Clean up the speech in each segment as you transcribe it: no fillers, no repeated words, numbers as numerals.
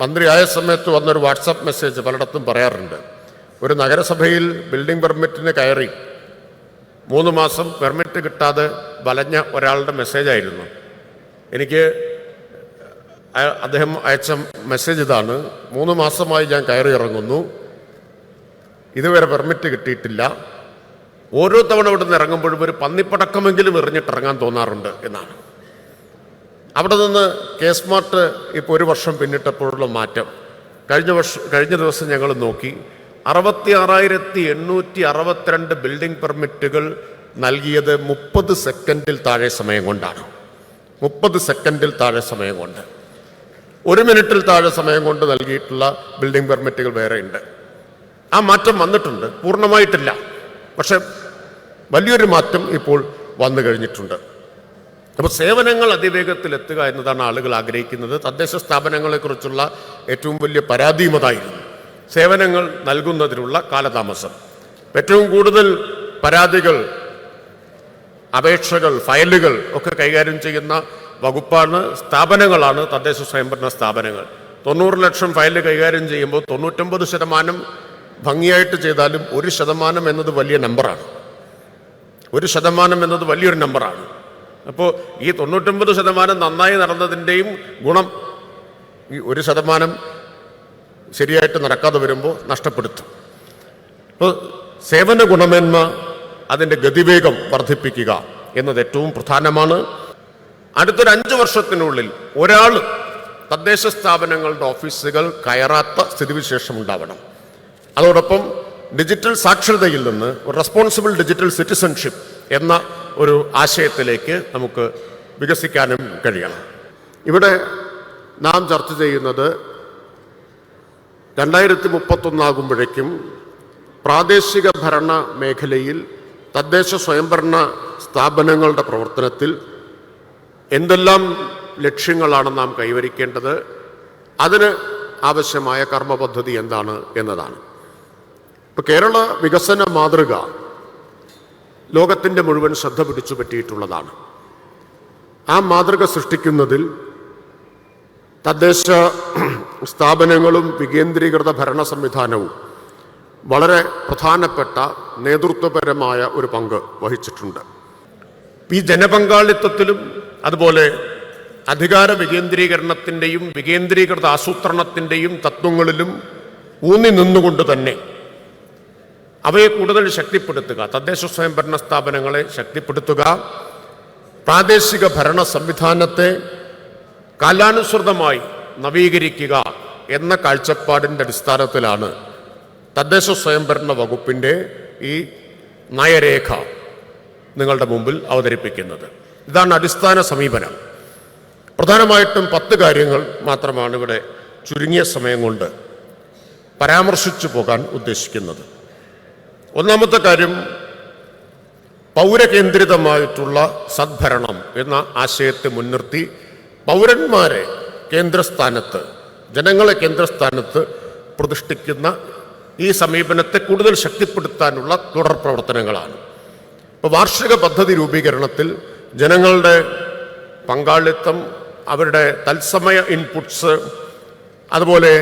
മന്ത്രിയായ സമയത്ത് വന്നൊരു വാട്സാപ്പ് മെസ്സേജ് പലയിടത്തും പറയാറുണ്ട്. ഒരു നഗരസഭയിൽ ബിൽഡിംഗ് പെർമിറ്റിന് കയറി 3 മാസം പെർമിറ്റ് കിട്ടാതെ വലഞ്ഞ ഒരാളുടെ മെസ്സേജായിരുന്നു. എനിക്ക് അദ്ദേഹം അയച്ച മെസ്സേജ് ഇതാണ്: 3 മാസമായി ഞാൻ കയറി ഇറങ്ങുന്നു, ഇതുവരെ പെർമിറ്റ് കിട്ടിയിട്ടില്ല. ഓരോ തവണ ഇവിടെ നിന്ന് ഇറങ്ങുമ്പോഴും ഒരു പന്നിപ്പടക്കമെങ്കിലും എറിഞ്ഞിട്ടിറങ്ങാൻ തോന്നാറുണ്ട് എന്നാണ്. അവിടെ നിന്ന് കെ സ്മാർട്ട് ഇപ്പോൾ 1 വർഷം പിന്നിട്ടപ്പോഴുള്ള മാറ്റം, കഴിഞ്ഞ ദിവസം ഞങ്ങൾ നോക്കി, 66,862 ബിൽഡിംഗ് പെർമിറ്റുകൾ നൽകിയത് 30 സെക്കൻഡിൽ താഴെ സമയം കൊണ്ടാണ്. 30 സെക്കൻഡിൽ താഴെ സമയം കൊണ്ട്, 1 മിനിറ്റിൽ താഴെ സമയം കൊണ്ട് നൽകിയിട്ടുള്ള ബിൽഡിംഗ് പെർമിറ്റുകൾ വേറെയുണ്ട്. ആ മാറ്റം വന്നിട്ടുണ്ട്, പൂർണ്ണമായിട്ടില്ല, പക്ഷെ വലിയൊരു മാറ്റം ഇപ്പോൾ വന്നു കഴിഞ്ഞിട്ടുണ്ട്. അപ്പോൾ സേവനങ്ങൾ അതിവേഗത്തിൽ എത്തുക എന്നതാണ് ആളുകൾ ആഗ്രഹിക്കുന്നത്. തദ്ദേശ സ്ഥാപനങ്ങളെക്കുറിച്ചുള്ള ഏറ്റവും വലിയ പരാതിയും അതായിരുന്നു, സേവനങ്ങൾ നൽകുന്നതിനുള്ള കാലതാമസം. ഏറ്റവും കൂടുതൽ പരാതികൾ, അപേക്ഷകൾ, ഫയലുകൾ ഒക്കെ കൈകാര്യം ചെയ്യുന്ന വകുപ്പാണ്, സ്ഥാപനങ്ങളാണ് തദ്ദേശ സ്വയംഭരണ സ്ഥാപനങ്ങൾ. 90 ലക്ഷം ഫയൽ കൈകാര്യം ചെയ്യുമ്പോൾ 99% ഭംഗിയായിട്ട് ചെയ്താലും 1% എന്നത് വലിയ നമ്പറാണ്. 1% എന്നത് വലിയൊരു നമ്പറാണ്. അപ്പോൾ ഈ 99% നന്നായി നടന്നതിൻ്റെയും ഗുണം ഈ 1% ശരിയായിട്ട് നടക്കാതെ വരുമ്പോൾ നഷ്ടപ്പെടുത്തും. അപ്പോൾ സേവന ഗുണമേന്മ, അതിൻ്റെ ഗതിവേഗം വർദ്ധിപ്പിക്കുക എന്നത് ഏറ്റവും പ്രധാനമാണ്. അടുത്തൊരു 5 വർഷത്തിനുള്ളിൽ ഒരാൾ തദ്ദേശ സ്ഥാപനങ്ങളുടെ ഓഫീസുകൾ കയറാത്ത സ്ഥിതിവിശേഷം ഉണ്ടാവണം. അതോടൊപ്പം ഡിജിറ്റൽ സാക്ഷരതയിൽ നിന്ന് ഒരു റെസ്പോൺസിബിൾ ഡിജിറ്റൽ സിറ്റിസൺഷിപ്പ് എന്ന ഒരു ആശയത്തിലേക്ക് നമുക്ക് വികസിക്കാനും കഴിയണം. ഇവിടെ നാം ചർച്ച ചെയ്യുന്നത് 2031 ആകുമ്പോഴേക്കും പ്രാദേശിക ഭരണ മേഖലയിൽ തദ്ദേശ സ്വയംഭരണ സ്ഥാപനങ്ങളുടെ പ്രവർത്തനത്തിൽ എന്തെല്ലാം ലക്ഷ്യങ്ങളാണ് നാം കൈവരിക്കേണ്ടത്, അതിന് ആവശ്യമായ കർമ്മപദ്ധതി എന്താണ് എന്നതാണ്. ഇപ്പോൾ കേരള വികസന മാതൃക ലോകത്തിൻ്റെ മുഴുവൻ ശ്രദ്ധ പിടിച്ചു പറ്റിയിട്ടുള്ളതാണ്. ആ മാതൃക സൃഷ്ടിക്കുന്നതിൽ തദ്ദേശ സ്ഥാപനങ്ങളും വികേന്ദ്രീകൃത ഭരണ സംവിധാനവും വളരെ പ്രധാനപ്പെട്ട നേതൃത്വപരമായ ഒരു പങ്ക് വഹിച്ചിട്ടുണ്ട്. ഈ ജനപങ്കാളിത്തത്തിലും അതുപോലെ അധികാര വികേന്ദ്രീകരണത്തിൻ്റെയും വികേന്ദ്രീകൃത ആസൂത്രണത്തിൻ്റെയും തത്വങ്ങളിലും ഊന്നി നിന്നുകൊണ്ട് തന്നെ അവയെ കൂടുതൽ ശക്തിപ്പെടുത്തുക, തദ്ദേശ സ്വയംഭരണ സ്ഥാപനങ്ങളെ ശക്തിപ്പെടുത്തുക, പ്രാദേശിക ഭരണ സംവിധാനത്തെ കാലാനുസൃതമായി നവീകരിക്കുക എന്ന കാഴ്ചപ്പാടിൻ്റെ അടിസ്ഥാനത്തിലാണ് തദ്ദേശ സ്വയംഭരണ വകുപ്പിൻ്റെ ഈ നയരേഖ നിങ്ങളുടെ മുമ്പിൽ അവതരിപ്പിക്കുന്നത്. ഇതാണ് അടിസ്ഥാന സമീപനം. പ്രധാനമായിട്ടും 10 കാര്യങ്ങൾ മാത്രമാണ് ഇവിടെ ചുരുങ്ങിയ സമയം കൊണ്ട് പരാമർശിച്ചു പോകാൻ ഉദ്ദേശിക്കുന്നത്. ഒന്നാമത്തെ കാര്യം, പൗരകേന്ദ്രിതമായിട്ടുള്ള സദ്ഭരണം എന്ന ആശയത്തെ മുൻനിർത്തി പൗരന്മാരെ കേന്ദ്രസ്ഥാനത്ത്, ജനങ്ങളെ കേന്ദ്രസ്ഥാനത്ത് പ്രതിഷ്ഠിക്കുന്ന ഈ സമീപനത്തെ കൂടുതൽ ശക്തിപ്പെടുത്താനുള്ള തുടർ പ്രവർത്തനങ്ങളാണ്. ഇപ്പോൾ വാർഷിക പദ്ധതി രൂപീകരണത്തിൽ ജനങ്ങളുടെ പങ്കാളിത്തം, അവരുടെ തത്സമയ ഇൻപുട്സ്, അതുപോലെ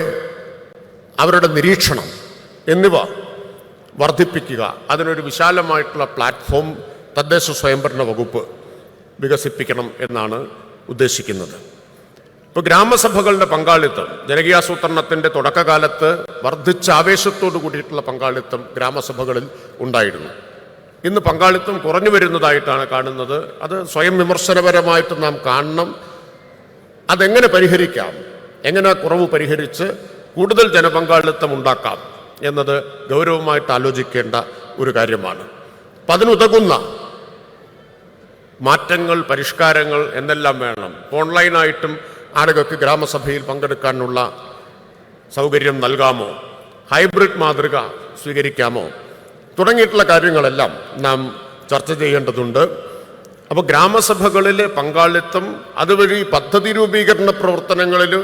അവരുടെ നിരീക്ഷണം എന്നിവ വർദ്ധിപ്പിക്കുക, അതിനൊരു വിശാലമായിട്ടുള്ള പ്ലാറ്റ്ഫോം തദ്ദേശ സ്വയംഭരണ വകുപ്പ് വികസിപ്പിക്കണം എന്നാണ് ഉദ്ദേശിക്കുന്നത്. ഇപ്പോൾ ഗ്രാമസഭകളുടെ പങ്കാളിത്തം, ജനകീയാസൂത്രണത്തിൻ്റെ തുടക്കകാലത്ത് വർദ്ധിച്ച ആവേശത്തോടു കൂടിയിട്ടുള്ള പങ്കാളിത്തം ഗ്രാമസഭകളിൽ ഉണ്ടായിരുന്നു. ഇന്ന് പങ്കാളിത്തം കുറഞ്ഞു വരുന്നതായിട്ടാണ് കാണുന്നത്. അത് സ്വയം വിമർശനപരമായിട്ട് നാം കാണണം. അതെങ്ങനെ പരിഹരിക്കാം, എങ്ങനെ കുറവ് പരിഹരിച്ച് കൂടുതൽ ജനപങ്കാളിത്തം ഉണ്ടാക്കാം എന്നത് ഗൗരവമായിട്ട് ആലോചിക്കേണ്ട ഒരു കാര്യമാണ്. അപ്പം അതിനുതകുന്ന മാറ്റങ്ങൾ, പരിഷ്കാരങ്ങൾ എന്നെല്ലാം വേണം. ഓൺലൈനായിട്ടും ആളുകൾക്ക് ഗ്രാമസഭയിൽ പങ്കെടുക്കാനുള്ള സൗകര്യം നൽകാമോ, ഹൈബ്രിഡ് മാതൃക സ്വീകരിക്കാമോ തുടങ്ങിയിട്ടുള്ള കാര്യങ്ങളെല്ലാം നാം ചർച്ച ചെയ്യേണ്ടതുണ്ട്. അപ്പോൾ ഗ്രാമസഭകളിലെ പങ്കാളിത്തം, അതുവഴി പദ്ധതി രൂപീകരണ പ്രവർത്തനങ്ങളിൽ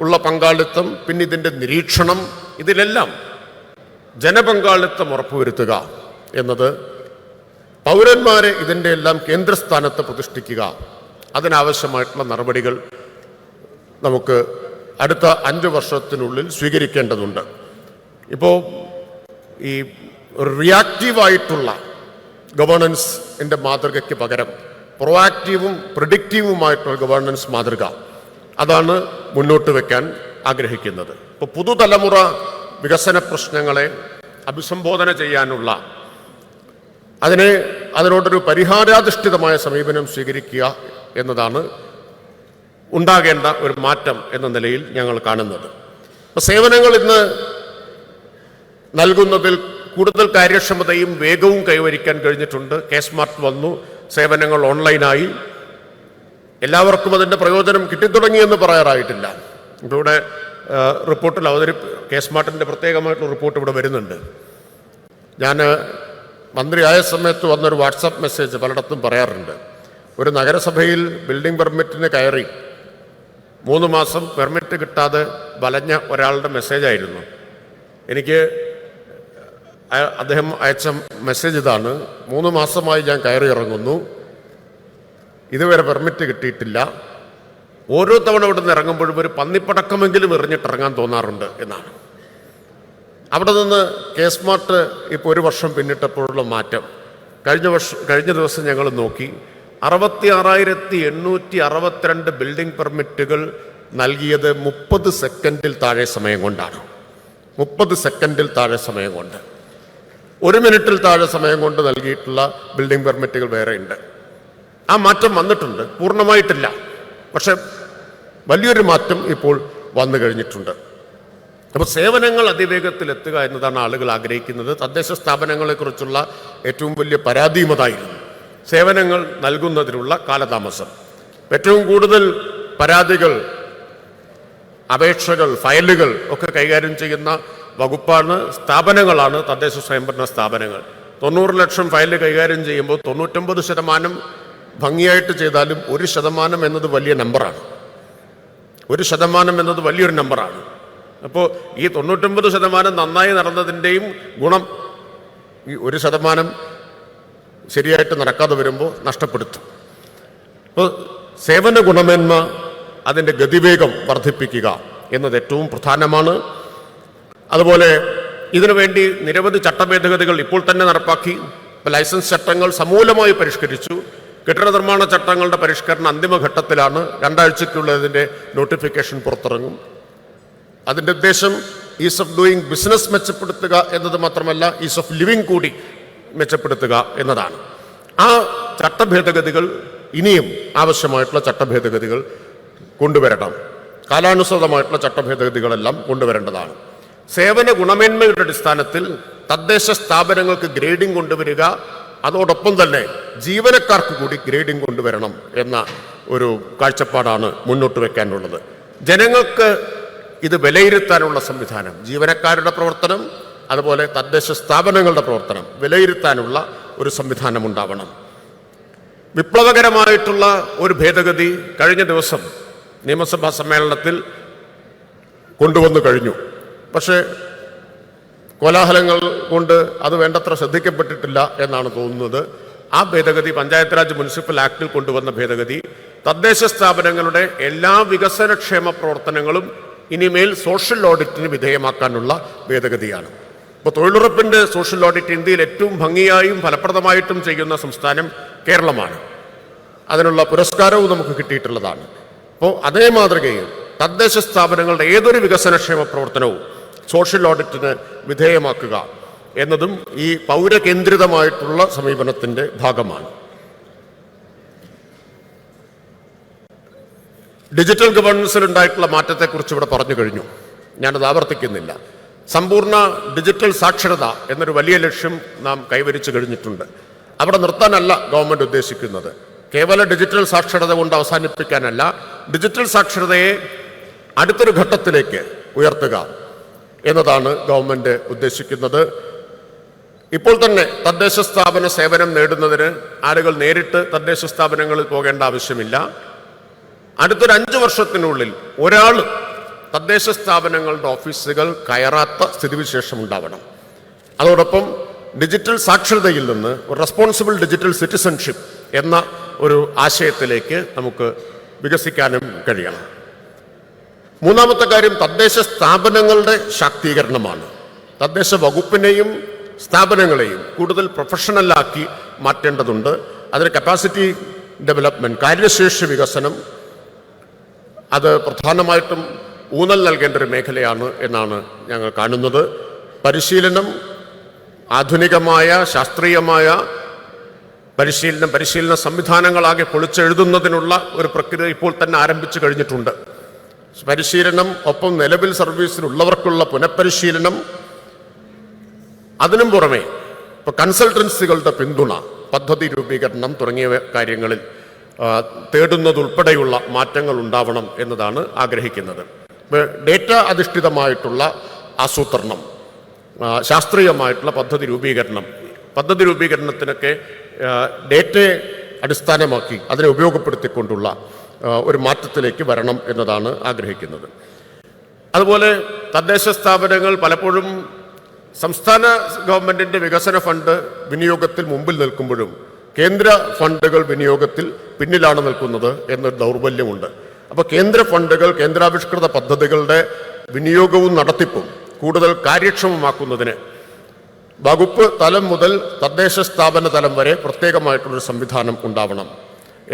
ഉള്ള പങ്കാളിത്തം, പിന്നെ ഇതിൻ്റെ നിരീക്ഷണം, ഇതിലെല്ലാം ജനപങ്കാളിത്തം ഉറപ്പുവരുത്തുക എന്നത്, പൗരന്മാരെ ഇതിൻ്റെ എല്ലാം കേന്ദ്രസ്ഥാനത്ത് പ്രതിഷ്ഠിക്കുക, അതിനാവശ്യമായിട്ടുള്ള നടപടികൾ നമുക്ക് അടുത്ത 5 വർഷത്തിനുള്ളിൽ സ്വീകരിക്കേണ്ടതുണ്ട്. ഇപ്പോൾ ഈ റിയാക്റ്റീവായിട്ടുള്ള ഗവേണൻസിൻ്റെ മാതൃകയ്ക്ക് പകരം പ്രൊആക്റ്റീവും പ്രിഡിക്റ്റീവുമായിട്ടുള്ള ഗവേണൻസ് മാതൃക അതാണ് മുന്നോട്ട് വയ്ക്കാൻ ആഗ്രഹിക്കുന്നത്. ഇപ്പോൾ പുതുതലമുറ വികസന പ്രശ്നങ്ങളെ അഭിസംബോധന ചെയ്യാനുള്ള അതിനോടൊരു പരിഹാരാധിഷ്ഠിതമായ സമീപനം സ്വീകരിക്കുക എന്നതാണ് ഉണ്ടാകേണ്ട ഒരു മാറ്റം എന്ന നിലയിൽ ഞങ്ങൾ കാണുന്നത്. അപ്പോൾ സേവനങ്ങൾ ഇന്ന് നൽകുന്നതിൽ കൂടുതൽ കാര്യക്ഷമതയും വേഗവും കൈവരിക്കാൻ കഴിഞ്ഞിട്ടുണ്ട്. കെ-സ്മാർട്ട് വന്നു, സേവനങ്ങൾ ഓൺലൈനായി, എല്ലാവർക്കും അതിൻ്റെ പ്രയോജനം കിട്ടിത്തുടങ്ങിയെന്ന് പറയാറായിട്ടില്ല. ഇവിടെ റിപ്പോർട്ടിൽ കെ-സ്മാർട്ടിൻ്റെ പ്രത്യേകമായിട്ടുള്ള റിപ്പോർട്ട് ഇവിടെ വരുന്നുണ്ട്. ഞാൻ മന്ത്രിയായ സമയത്ത് വന്നൊരു വാട്സാപ്പ് മെസ്സേജ് പലയിടത്തും പറയാറുണ്ട്. ഒരു നഗരസഭയിൽ ബിൽഡിംഗ് പെർമിറ്റിന് കയറി 3 മാസം പെർമിറ്റ് കിട്ടാതെ വലഞ്ഞ ഒരാളുടെ മെസ്സേജായിരുന്നു. എനിക്ക് അദ്ദേഹം അയച്ച മെസ്സേജ് ഇതാണ്: 3 മാസമായി ഞാൻ കയറി ഇറങ്ങുന്നു, ഇതുവരെ പെർമിറ്റ് കിട്ടിയിട്ടില്ല. ഓരോ തവണ ഇവിടെ നിന്ന് ഇറങ്ങുമ്പോഴും ഒരു പന്നിപ്പടക്കമെങ്കിലും എറിഞ്ഞിട്ടിറങ്ങാൻ തോന്നാറുണ്ട് എന്നാണ്. അവിടെ നിന്ന് കെ-സ്മാർട്ട് ഇപ്പോൾ 1 വർഷം പിന്നിട്ടപ്പോഴുള്ള മാറ്റം, കഴിഞ്ഞ ദിവസം ഞങ്ങൾ നോക്കി, 66,862 ബിൽഡിംഗ് പെർമിറ്റുകൾ നൽകിയത് 30 സെക്കൻഡിൽ താഴെ സമയം കൊണ്ടാണ്. 30 സെക്കൻഡിൽ താഴെ സമയം കൊണ്ട്, 1 മിനിറ്റിൽ താഴെ സമയം കൊണ്ട് നൽകിയിട്ടുള്ള ബിൽഡിംഗ് പെർമിറ്റുകൾ വേറെയുണ്ട്. ആ മാറ്റം വന്നിട്ടുണ്ട്, പൂർണ്ണമായിട്ടില്ല, പക്ഷെ വലിയൊരു മാറ്റം ഇപ്പോൾ വന്നു കഴിഞ്ഞിട്ടുണ്ട്. അപ്പോൾ സേവനങ്ങൾ അതിവേഗത്തിൽ എത്തുക എന്നതാണ് ആളുകൾ ആഗ്രഹിക്കുന്നത്. തദ്ദേശ സ്ഥാപനങ്ങളെക്കുറിച്ചുള്ള ഏറ്റവും വലിയ പരാതിയും അതായിരുന്നു, സേവനങ്ങൾ നൽകുന്നതിനുള്ള കാലതാമസം. ഏറ്റവും കൂടുതൽ പരാതികൾ, അപേക്ഷകൾ, ഫയലുകൾ ഒക്കെ കൈകാര്യം ചെയ്യുന്ന വകുപ്പാണ്, സ്ഥാപനങ്ങളാണ് തദ്ദേശ സ്വയംഭരണ സ്ഥാപനങ്ങൾ. 90 ലക്ഷം ഫയല് കൈകാര്യം ചെയ്യുമ്പോൾ 99% ഭംഗിയായിട്ട് ചെയ്താലും 1% എന്നത് വലിയ നമ്പറാണ്. 1% എന്നത് വലിയൊരു നമ്പറാണ്. അപ്പോൾ ഈ 99% നന്നായി നടന്നതിൻ്റെയും ഗുണം ഈ 1% ശരിയായിട്ട് നടക്കാതെ വരുമ്പോൾ നഷ്ടപ്പെടുത്തും. അപ്പോൾ സേവന ഗുണമേന്മ, അതിൻ്റെ ഗതിവേഗം വർദ്ധിപ്പിക്കുക എന്നത് ഏറ്റവും പ്രധാനമാണ്. അതുപോലെ ഇതിനുവേണ്ടി നിരവധി ചട്ടഭേദഗതികൾ ഇപ്പോൾ തന്നെ നടപ്പാക്കി. ലൈസൻസ് ചട്ടങ്ങൾ സമൂലമായി പരിഷ്കരിച്ചു. കെട്ടിട നിർമ്മാണ ചട്ടങ്ങളുടെ പരിഷ്കരണം അന്തിമഘട്ടത്തിലാണ്. 2 ആഴ്ചയ്ക്കുള്ളതിൻ്റെ നോട്ടിഫിക്കേഷൻ പുറത്തിറങ്ങും. അതിൻ്റെ ഉദ്ദേശം ഈസ് ഓഫ് ഡൂയിങ് ബിസിനസ് മെച്ചപ്പെടുത്തുക എന്നത് മാത്രമല്ല, ഈസ് ഓഫ് ലിവിങ് കൂടി മെച്ചപ്പെടുത്തുക എന്നതാണ്. ആ ചട്ടഭേദഗതികൾ, ഇനിയും ആവശ്യമായിട്ടുള്ള ചട്ടഭേദഗതികൾ കൊണ്ടുവരണം. കാലാനുസൃതമായിട്ടുള്ള ചട്ടഭേദഗതികളെല്ലാം കൊണ്ടുവരേണ്ടതാണ്. സേവന ഗുണമേന്മയുടെ അടിസ്ഥാനത്തിൽ തദ്ദേശ സ്ഥാപനങ്ങൾക്ക് ഗ്രേഡിംഗ് കൊണ്ടുവരിക, അതോടൊപ്പം തന്നെ ജീവനക്കാർക്ക് കൂടി ഗ്രേഡിംഗ് കൊണ്ടുവരണം എന്ന ഒരു കാഴ്ചപ്പാടാണ് മുന്നോട്ട് വയ്ക്കാനുള്ളത്. ജനങ്ങൾക്ക് ഇത് വിലയിരുത്താനുള്ള സംവിധാനം, ജീവനക്കാരുടെ പ്രവർത്തനം, അതുപോലെ തദ്ദേശ സ്ഥാപനങ്ങളുടെ പ്രവർത്തനം വിലയിരുത്താനുള്ള ഒരു സംവിധാനം ഉണ്ടാവണം. വിപ്ലവകരമായിട്ടുള്ള ഒരു ഭേദഗതി കഴിഞ്ഞ ദിവസം നിയമസഭാ സമ്മേളനത്തിൽ കൊണ്ടുവന്നു കഴിഞ്ഞു. പക്ഷേ കോലാഹലങ്ങൾ കൊണ്ട് അത് വേണ്ടത്ര ശ്രദ്ധിക്കപ്പെട്ടിട്ടില്ല എന്നാണ് തോന്നുന്നത്. ആ ഭേദഗതി പഞ്ചായത്ത് രാജ് മുനിസിപ്പൽ ആക്ടിൽ കൊണ്ടുവന്ന ഭേദഗതി തദ്ദേശ സ്ഥാപനങ്ങളുടെ എല്ലാ വികസനക്ഷേമ പ്രവർത്തനങ്ങളും ഇനിമേൽ സോഷ്യൽ ഓഡിറ്റിന് വിധേയമാക്കാനുള്ള ഭേദഗതിയാണ്. ഇപ്പോൾ തൊഴിലുറപ്പിൻ്റെ സോഷ്യൽ ഓഡിറ്റ് ഇന്ത്യയിൽ ഏറ്റവും ഭംഗിയായും ഫലപ്രദമായിട്ടും ചെയ്യുന്ന സംസ്ഥാനം കേരളമാണ്. അതിനുള്ള പുരസ്കാരവും നമുക്ക് കിട്ടിയിട്ടുള്ളതാണ്. അപ്പോൾ അതേ മാതൃകയിൽ തദ്ദേശ സ്ഥാപനങ്ങളുടെ ഏതൊരു വികസനക്ഷേമ പ്രവർത്തനവും സോഷ്യൽ ഓഡിറ്റിന് വിധേയമാക്കുക എന്നതും ഈ പൗരകേന്ദ്രിതമായിട്ടുള്ള സമീപനത്തിൻ്റെ ഭാഗമാണ്. ഡിജിറ്റൽ ഗവേണൻസിൽ ഉണ്ടായിട്ടുള്ള മാറ്റത്തെക്കുറിച്ച് ഇവിടെ പറഞ്ഞു കഴിഞ്ഞു, ഞാനത് ആവർത്തിക്കുന്നില്ല. സമ്പൂർണ്ണ ഡിജിറ്റൽ സാക്ഷരത എന്നൊരു വലിയ ലക്ഷ്യം നാം കൈവരിച്ചു കഴിഞ്ഞിട്ടുണ്ട്. അവിടെ നിർത്താനല്ല ഗവൺമെൻറ് ഉദ്ദേശിക്കുന്നത്. കേവല ഡിജിറ്റൽ സാക്ഷരത കൊണ്ട് അവസാനിപ്പിക്കാനല്ല, ഡിജിറ്റൽ സാക്ഷരതയെ അടുത്തൊരു ഘട്ടത്തിലേക്ക് ഉയർത്തുക എന്നതാണ് ഗവൺമെൻറ് ഉദ്ദേശിക്കുന്നത്. ഇപ്പോൾ തന്നെ തദ്ദേശ സ്ഥാപന സേവനം നേടുന്നതിന് ആളുകൾ നേരിട്ട് തദ്ദേശ സ്ഥാപനങ്ങളിൽ പോകേണ്ട ആവശ്യമില്ല. അടുത്തൊരു 5 വർഷത്തിനുള്ളിൽ ഒരാൾ തദ്ദേശ സ്ഥാപനങ്ങളുടെ ഓഫീസുകൾ കയറാത്ത സ്ഥിതിവിശേഷം ഉണ്ടാവണം. അതോടൊപ്പം ഡിജിറ്റൽ സാക്ഷരതയിൽ നിന്ന് റെസ്പോൺസിബിൾ ഡിജിറ്റൽ സിറ്റിസൺഷിപ്പ് എന്ന ഒരു ആശയത്തിലേക്ക് നമുക്ക് വികസിക്കാനും കഴിയണം. മൂന്നാമത്തെ കാര്യം തദ്ദേശ സ്ഥാപനങ്ങളുടെ ശാക്തീകരണമാണ്. തദ്ദേശ വകുപ്പിനെയും സ്ഥാപനങ്ങളെയും കൂടുതൽ പ്രൊഫഷണലാക്കി മാറ്റേണ്ടതുണ്ട്. അതിന് കപ്പാസിറ്റി ഡെവലപ്മെൻറ്റ്, കാര്യശേഷി വികസനം, അത് പ്രധാനമായിട്ടും ഊന്നൽ നൽകേണ്ട ഒരു മേഖലയാണ് എന്നാണ് ഞങ്ങൾ കാണുന്നത്. പരിശീലനം, ആധുനികമായ ശാസ്ത്രീയമായ പരിശീലന സംവിധാനങ്ങളാകെ പൊളിച്ചെഴുതുന്നതിനുള്ള ഒരു പ്രക്രിയ ഇപ്പോൾ തന്നെ ആരംഭിച്ചു കഴിഞ്ഞിട്ടുണ്ട്. പരിശീലനം, ഒപ്പം നിലവിൽ സർവീസിലുള്ളവർക്കുള്ള പുനഃപരിശീലനം, അതിനും പുറമെ ഇപ്പോൾ കൺസൾട്ടൻസികളുടെ പിന്തുണ, പദ്ധതി രൂപീകരണം തുടങ്ങിയ കാര്യങ്ങളിൽ തേടുന്നതുൾപ്പെടെയുള്ള മാറ്റങ്ങൾ ഉണ്ടാവണം എന്നതാണ് ആഗ്രഹിക്കുന്നത്. ഡേറ്റ അധിഷ്ഠിതമായിട്ടുള്ള ആസൂത്രണം, ശാസ്ത്രീയമായിട്ടുള്ള പദ്ധതി രൂപീകരണത്തിനൊക്കെ ഡേറ്റയെ അടിസ്ഥാനമാക്കി അതിനെ ഉപയോഗപ്പെടുത്തിക്കൊണ്ടുള്ള ഒരു മാറ്റത്തിലേക്ക് വരണം എന്നതാണ് ആഗ്രഹിക്കുന്നത്. അതുപോലെ തദ്ദേശ സ്ഥാപനങ്ങൾ പലപ്പോഴും സംസ്ഥാന ഗവൺമെൻറ്റിൻ്റെ വികസന ഫണ്ട് വിനിയോഗത്തിൽ മുമ്പിൽ നിൽക്കുമ്പോഴും കേന്ദ്ര ഫണ്ടുകൾ വിനിയോഗത്തിൽ പിന്നിലാണ് നിൽക്കുന്നത് എന്നൊരു ദൗർബല്യമുണ്ട്. അപ്പോൾ കേന്ദ്ര ഫണ്ടുകൾ, കേന്ദ്രാവിഷ്കൃത പദ്ധതികളുടെ വിനിയോഗവും നടത്തിപ്പും കൂടുതൽ കാര്യക്ഷമമാക്കുന്നതിന് വകുപ്പ് തലം മുതൽ തദ്ദേശ സ്ഥാപന തലം വരെ പ്രത്യേകമായിട്ടുള്ളൊരു സംവിധാനം ഉണ്ടാവണം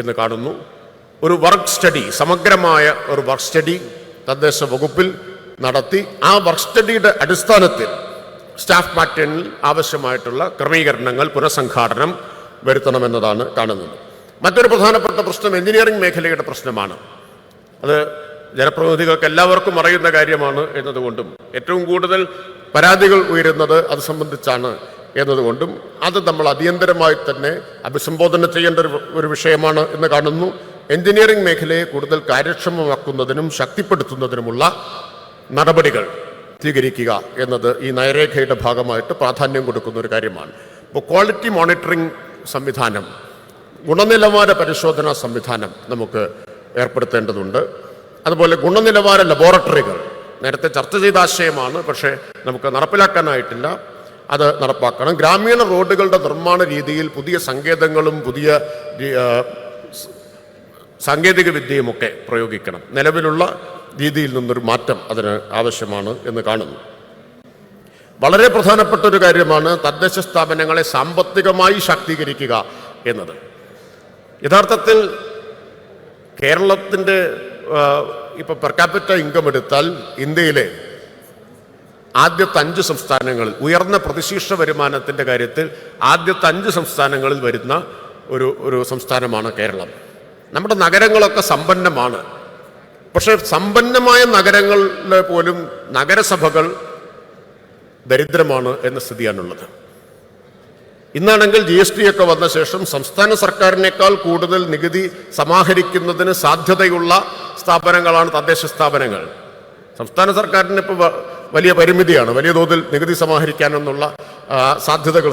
എന്ന് കാണുന്നു. ഒരു വർക്ക് സ്റ്റഡി, സമഗ്രമായ ഒരു വർക്ക് സ്റ്റഡി തദ്ദേശ വകുപ്പിൽ നടത്തി ആ വർക്ക് സ്റ്റഡിയുടെ അടിസ്ഥാനത്തിൽ സ്റ്റാഫ് പാറ്റേണിൽ ആവശ്യമായിട്ടുള്ള ക്രമീകരണങ്ങൾ, പുനഃസംഘാടനം വരുത്തണമെന്നതാണ് കാണുന്നത്. മറ്റൊരു പ്രധാനപ്പെട്ട പ്രശ്നം എഞ്ചിനീയറിംഗ് മേഖലയുടെ പ്രശ്നമാണ്. അത് ജനപ്രതിനിധികൾക്ക് എല്ലാവർക്കും അറിയുന്ന കാര്യമാണ് എന്നതുകൊണ്ടും ഏറ്റവും കൂടുതൽ പരാതികൾ ഉയരുന്നത് അത് സംബന്ധിച്ചാണ് എന്നതുകൊണ്ടും അത് നമ്മൾ അടിയന്തരമായി തന്നെ അഭിസംബോധന ചെയ്യേണ്ട ഒരു വിഷയമാണ് എന്ന് കാണുന്നു. എഞ്ചിനീയറിംഗ് മേഖലയെ കൂടുതൽ കാര്യക്ഷമമാക്കുന്നതിനും ശക്തിപ്പെടുത്തുന്നതിനുമുള്ള നടപടികൾ സ്വീകരിക്കുക എന്നത് ഈ നയരേഖയുടെ ഭാഗമായിട്ട് പ്രാധാന്യം കൊടുക്കുന്ന ഒരു കാര്യമാണ്. ഇപ്പോൾ ക്വാളിറ്റി മോണിറ്ററിംഗ് സംവിധാനം, ഗുണനിലവാര പരിശോധനാ സംവിധാനം നമുക്ക് ഏർപ്പെടുത്തേണ്ടതുണ്ട്. അതുപോലെ ഗുണനിലവാര ലബോറട്ടറികൾ നേരത്തെ ചർച്ച ചെയ്ത ആശയമാണ്, പക്ഷേ നമുക്ക് നടപ്പിലാക്കാനായിട്ടില്ല. അത് നടപ്പാക്കണം. ഗ്രാമീണ റോഡുകളുടെ നിർമ്മാണ രീതിയിൽ പുതിയ സങ്കേതങ്ങളും പുതിയ സാങ്കേതിക വിദ്യയുമൊക്കെ പ്രയോഗിക്കണം. നിലവിലുള്ള രീതിയിൽ നിന്നൊരു മാറ്റം അതിന് ആവശ്യമാണ് എന്ന് കാണുന്നു. വളരെ പ്രധാനപ്പെട്ട ഒരു കാര്യമാണ് തദ്ദേശ സ്ഥാപനങ്ങളെ സാമ്പത്തികമായി ശാക്തീകരിക്കുക എന്നത്. യഥാർത്ഥത്തിൽ കേരളത്തിൻ്റെ ഇപ്പോൾ പെർ ക്യാപിറ്റ ഇൻകം എടുത്താൽ ഇന്ത്യയിലെ ആദ്യത്തെ 5 സംസ്ഥാനങ്ങളിൽ, ഉയർന്ന പ്രതിശീർഷ വരുമാനത്തിൻ്റെ കാര്യത്തിൽ ആദ്യത്തെ 5 സംസ്ഥാനങ്ങളിൽ വരുന്ന ഒരു സംസ്ഥാനമാണ് കേരളം. നമ്മുടെ നഗരങ്ങളൊക്കെ സമ്പന്നമാണ്. പക്ഷേ സമ്പന്നമായ നഗരങ്ങളിൽ പോലും നഗരസഭകൾ ദരിദ്രമാണ് എന്ന സ്ഥിതിയാണുള്ളത്. ഇന്നാണെങ്കിൽ GST ഒക്കെ വന്ന ശേഷം സംസ്ഥാന സർക്കാരിനേക്കാൾ കൂടുതൽ നികുതി സമാഹരിക്കുന്നതിന് സാധ്യതയുള്ള സ്ഥാപനങ്ങളാണ് തദ്ദേശ സ്ഥാപനങ്ങൾ. സംസ്ഥാന സർക്കാരിന് ഇപ്പോൾ വലിയ പരിമിതിയാണ്, വലിയ തോതിൽ നികുതി സമാഹരിക്കാനെന്നുള്ള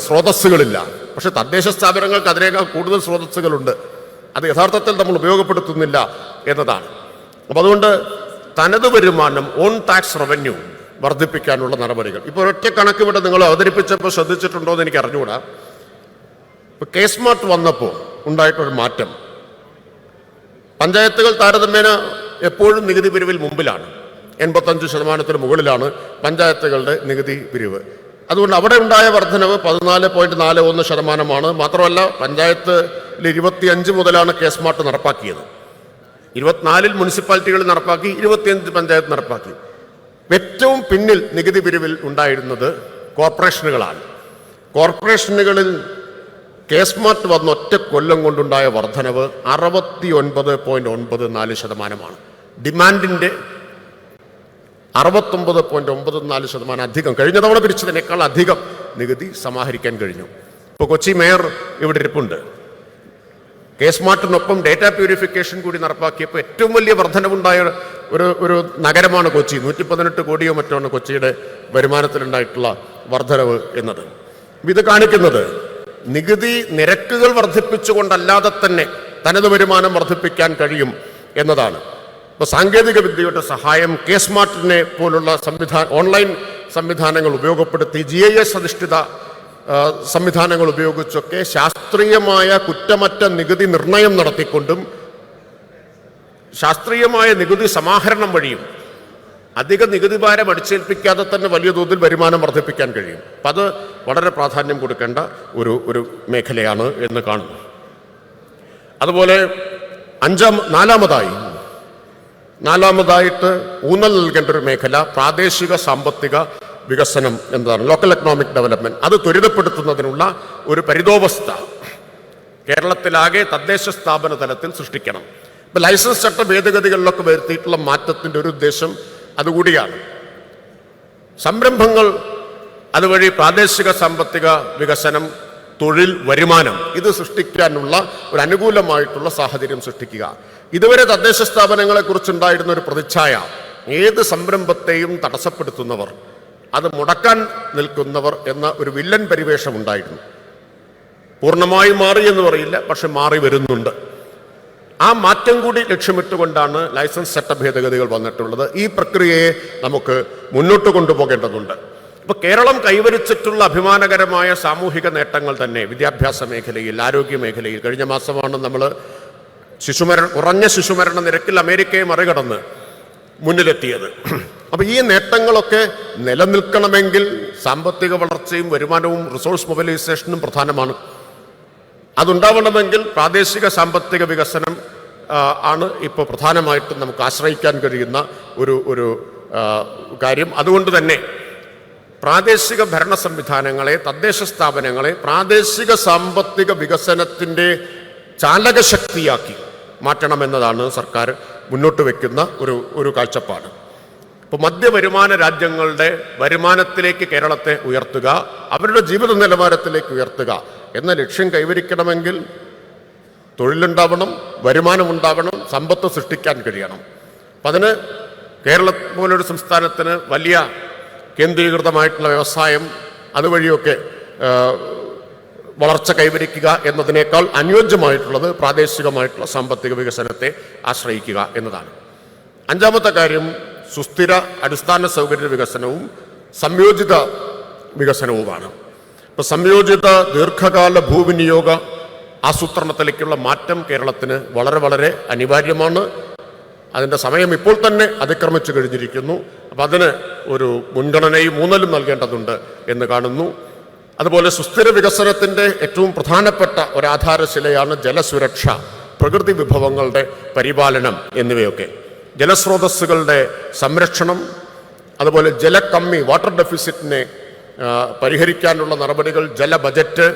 സ്രോതസ്സുകളില്ല. പക്ഷെ തദ്ദേശ സ്ഥാപനങ്ങൾക്ക് അതിനേക്കാൾ കൂടുതൽ സ്രോതസ്സുകളുണ്ട്. അത് യഥാർത്ഥത്തിൽ നമ്മൾ ഉപയോഗപ്പെടുത്തുന്നില്ല എന്നതാണ്. അപ്പം അതുകൊണ്ട് തനത് വരുമാനം, ഓൺ ടാക്സ് റവന്യൂ വർദ്ധിപ്പിക്കാനുള്ള നടപടികൾ. ഇപ്പോൾ ഒറ്റ കണക്ക് ഇവിടെ നിങ്ങൾ അവതരിപ്പിച്ചപ്പോൾ ശ്രദ്ധിച്ചിട്ടുണ്ടോ എന്ന് എനിക്ക് അറിഞ്ഞുകൂടാ. ഇപ്പോൾ കേസ്മാർട്ട് വന്നപ്പോൾ ഉണ്ടായിട്ടൊരു മാറ്റം, പഞ്ചായത്തുകൾ താരതമ്യേന എപ്പോഴും നികുതി പിരിവിൽ മുമ്പിലാണ്. 85% മുകളിലാണ് പഞ്ചായത്തുകളുടെ നികുതി പിരിവ്. അതുകൊണ്ട് അവിടെ ഉണ്ടായ വർധനവ് 14.41%. മാത്രമല്ല, പഞ്ചായത്തിൽ 25 മുതലാണ് കേസ്മാർട്ട് നടപ്പാക്കിയത്. 24 മുനിസിപ്പാലിറ്റികളിൽ നടപ്പാക്കി, 25 പഞ്ചായത്ത് നടപ്പാക്കി. ഏറ്റവും പിന്നിൽ നികുതി പിരിവിൽ ഉണ്ടായിരുന്നത് കോർപ്പറേഷനുകളാണ്. കോർപ്പറേഷനുകളിൽ കേസ്മാർട്ട് വന്ന ഒറ്റ കൊല്ലം കൊണ്ടുണ്ടായ വർധനവ് 69.94%. ഡിമാൻഡിൻ്റെ 69.94% അധികം, കഴിഞ്ഞ തവണ പിരിച്ചതിനേക്കാൾ അധികം നികുതി സമാഹരിക്കാൻ കഴിഞ്ഞു. ഇപ്പോൾ കൊച്ചി മേയർ ഇവിടെ ഇരിപ്പുണ്ട്. കേസ്മാർട്ടിനൊപ്പം ഡേറ്റ പ്യൂരിഫിക്കേഷൻ കൂടി നടപ്പാക്കിയപ്പോൾ ഏറ്റവും വലിയ വർധനവുണ്ടായ ഒരു നഗരമാണ് കൊച്ചി. 118 കോടിയോ മറ്റാണ് കൊച്ചിയുടെ വരുമാനത്തിലുണ്ടായിട്ടുള്ള വർധനവ് എന്നത്. ഇത് കാണിക്കുന്നത് നികുതി നിരക്കുകൾ വർദ്ധിപ്പിച്ചുകൊണ്ടല്ലാതെ തന്നെ തനത് വരുമാനം വർദ്ധിപ്പിക്കാൻ കഴിയും എന്നതാണ്. ഇപ്പോൾ സാങ്കേതിക വിദ്യയുടെ സഹായം, കേസ്മാർട്ടിനെ പോലുള്ള ഓൺലൈൻ സംവിധാനങ്ങൾ ഉപയോഗപ്പെടുത്തി, GIS അധിഷ്ഠിത സംവിധാനങ്ങൾ ഉപയോഗിച്ചൊക്കെ ശാസ്ത്രീയമായ കുറ്റമറ്റ നികുതി നിർണയം നടത്തിക്കൊണ്ടും ശാസ്ത്രീയമായ നികുതി സമാഹരണം വഴിയും അധിക നികുതി ഭാരം അടിച്ചേൽപ്പിക്കാതെ തന്നെ വലിയ തോതിൽ വരുമാനം വർദ്ധിപ്പിക്കാൻ കഴിയും. അപ്പം അത് വളരെ പ്രാധാന്യം കൊടുക്കേണ്ട ഒരു മേഖലയാണ് എന്ന് കാണുന്നു. അതുപോലെ നാലാമതായിട്ട് ഊന്നൽ നൽകേണ്ട ഒരു മേഖല പ്രാദേശിക സാമ്പത്തിക വികസനം എന്നതാണ്, ലോക്കൽ എക്കണോമിക് ഡെവലപ്മെന്റ്. അത് ത്വരിതപ്പെടുത്തുന്നതിനുള്ള ഒരു പരിതോവസ്ഥ കേരളത്തിലാകെ തദ്ദേശ സ്ഥാപന തലത്തിൽ സൃഷ്ടിക്കണം. ഇപ്പം ലൈസൻസ് ചട്ട ഭേദഗതികളിലൊക്കെ വരുത്തിയിട്ടുള്ള മാറ്റത്തിൻ്റെ ഒരു ഉദ്ദേശം അതുകൂടിയാണ്. സംരംഭങ്ങൾ അതുവഴി പ്രാദേശിക സാമ്പത്തിക വികസനം, തൊഴിൽ, വരുമാനം ഇത് സൃഷ്ടിക്കാനുള്ള ഒരു അനുകൂലമായിട്ടുള്ള സാഹചര്യം സൃഷ്ടിക്കുക. ഇതുവരെ തദ്ദേശ സ്ഥാപനങ്ങളെ കുറിച്ചുണ്ടായിരുന്ന ഒരു പ്രതിച്ഛായ, ഏത് സംരംഭത്തെയും തടസ്സപ്പെടുത്തുന്നവർ, അത് മുടക്കാൻ നിൽക്കുന്നവർ എന്ന ഒരു വില്ലൻ പരിവേഷം ഉണ്ടായിരുന്നു. പൂർണ്ണമായി മാറി എന്ന് പറയില്ല, പക്ഷെ മാറി വരുന്നുണ്ട്. ആ മാറ്റം കൂടി ലക്ഷ്യമിട്ടുകൊണ്ടാണ് ലൈസൻസ് ചട്ട ഭേദഗതികൾ വന്നിട്ടുള്ളത്. ഈ പ്രക്രിയയെ നമുക്ക് മുന്നോട്ട് കൊണ്ടുപോകേണ്ടതുണ്ട്. ഇപ്പോൾ കേരളം കൈവരിച്ചിട്ടുള്ള അഭിമാനകരമായ സാമൂഹിക നേട്ടങ്ങൾ തന്നെ വിദ്യാഭ്യാസ മേഖലയിൽ, ആരോഗ്യ മേഖലയിൽ, കഴിഞ്ഞ മാസമാണ് നമ്മൾ കുറഞ്ഞ ശിശുമരണ നിരക്കിൽ അമേരിക്കയെ മറികടന്ന് മുന്നിലെത്തിയത്. അപ്പോൾ ഈ നേട്ടങ്ങളൊക്കെ നിലനിൽക്കണമെങ്കിൽ സാമ്പത്തിക വളർച്ചയും വരുമാനവും റിസോഴ്സ് മൊബിലൈസേഷനും പ്രധാനമാണ്. അതുണ്ടാവണമെങ്കിൽ പ്രാദേശിക സാമ്പത്തിക വികസനം ആണ് ഇപ്പോൾ പ്രധാനമായിട്ടും നമുക്ക് ആശ്രയിക്കാൻ കഴിയുന്ന ഒരു കാര്യം. അതുകൊണ്ട് തന്നെ പ്രാദേശിക ഭരണ സംവിധാനങ്ങളെ, തദ്ദേശ സ്ഥാപനങ്ങളെ പ്രാദേശിക സാമ്പത്തിക വികസനത്തിൻ്റെ ചാലകശക്തിയാക്കി മാറ്റണമെന്നതാണ് സർക്കാർ മുന്നോട്ട് വയ്ക്കുന്ന ഒരു കാഴ്ചപ്പാട്. ഇപ്പോൾ മധ്യവരുമാന രാജ്യങ്ങളുടെ വരുമാനത്തിലേക്ക് കേരളത്തെ ഉയർത്തുക, അവരുടെ ജീവിത നിലവാരത്തിലേക്ക് ഉയർത്തുക എന്ന ലക്ഷ്യം കൈവരിക്കണമെങ്കിൽ തൊഴിലുണ്ടാവണം, വരുമാനമുണ്ടാവണം, സമ്പത്ത് സൃഷ്ടിക്കാൻ കഴിയണം. അപ്പം അതിന് കേരളം പോലൊരു സംസ്ഥാനത്തിന് വലിയ കേന്ദ്രീകൃതമായിട്ടുള്ള വ്യവസായം അതുവഴിയൊക്കെ വളർച്ച കൈവരിക്കുക എന്നതിനേക്കാൾ അനുയോജ്യമായിട്ടുള്ളത് പ്രാദേശികമായിട്ടുള്ള സാമ്പത്തിക വികസനത്തെ ആശ്രയിക്കുക എന്നതാണ്. അഞ്ചാമത്തെ കാര്യം സുസ്ഥിര അടിസ്ഥാന സൗകര്യ വികസനവും സംയോജിത വികസനവുമാണ്. ഇപ്പോൾ സംയോജിത ദീർഘകാല ഭൂവിനിയോഗ ആസൂത്രണത്തിലേക്കുള്ള മാറ്റം കേരളത്തിന് വളരെ വളരെ അനിവാര്യമാണ്. അതിൻ്റെ സമയം ഇപ്പോൾ തന്നെ അതിക്രമിച്ചു കഴിഞ്ഞിരിക്കുന്നു. അപ്പം അതിന് ഒരു മുൻഗണനയും ഊന്നലും നൽകേണ്ടതുണ്ട് എന്ന് കാണുന്നു. അതുപോലെ സുസ്ഥിര വികസനത്തിൻ്റെ ഏറ്റവും പ്രധാനപ്പെട്ട ഒരാധാരശിലയാണ് ജലസുരക്ഷ, പ്രകൃതി വിഭവങ്ങളുടെ പരിപാലനം എന്നിവയൊക്കെ. ജലസ്രോതസ്സുകളുടെ സംരക്ഷണം, അതുപോലെ ജലക്കമ്മി, വാട്ടർ ഡെഫിസിറ്റിനെ പരിഹരിക്കാനുള്ള നടപടികൾ, ജല ബജറ്റ്,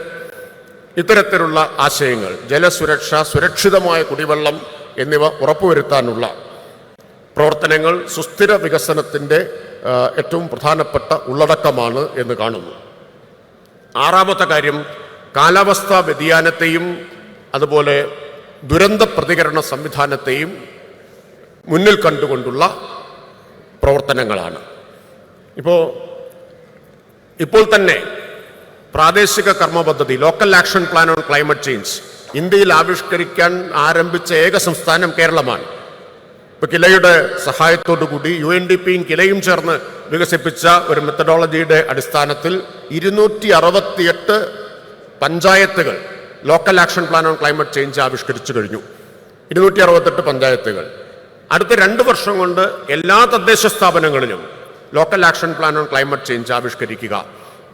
ഇത്തരത്തിലുള്ള ആശയങ്ങൾ, ജലസുരക്ഷ, സുരക്ഷിതമായ കുടിവെള്ളം എന്നിവ ഉറപ്പുവരുത്താനുള്ള പ്രവർത്തനങ്ങൾ സുസ്ഥിര വികസനത്തിൻ്റെ ഏറ്റവും പ്രധാനപ്പെട്ട ഉള്ളടക്കമാണ് എന്ന് കാണുന്നു. ആറാമത്തെ കാര്യം കാലാവസ്ഥാ വ്യതിയാനത്തെയും അതുപോലെ ദുരന്ത പ്രതികരണ സംവിധാനത്തെയും മുന്നിൽ കണ്ടുകൊണ്ടുള്ള പ്രവർത്തനങ്ങളാണ്. ഇപ്പോൾ തന്നെ പ്രാദേശിക കർമ്മ പദ്ധതി, local action plan on climate change ഇന്ത്യയിൽ ആവിഷ്കരിക്കാൻ ആരംഭിച്ച ഏക സംസ്ഥാനം കേരളമാണ്. ഇപ്പോൾ കിലയുടെ സഹായത്തോടുകൂടി UNDPയും കിലയും ചേർന്ന് വികസിപ്പിച്ച ഒരു മെത്തഡോളജിയുടെ അടിസ്ഥാനത്തിൽ 268 പഞ്ചായത്തുകൾ local action plan on climate change ആവിഷ്കരിച്ചു കഴിഞ്ഞു. 268 പഞ്ചായത്തുകൾ. അടുത്ത 2 വർഷം കൊണ്ട് എല്ലാ തദ്ദേശ സ്ഥാപനങ്ങളിലും local action plan on climate change ആവിഷ്കരിക്കുക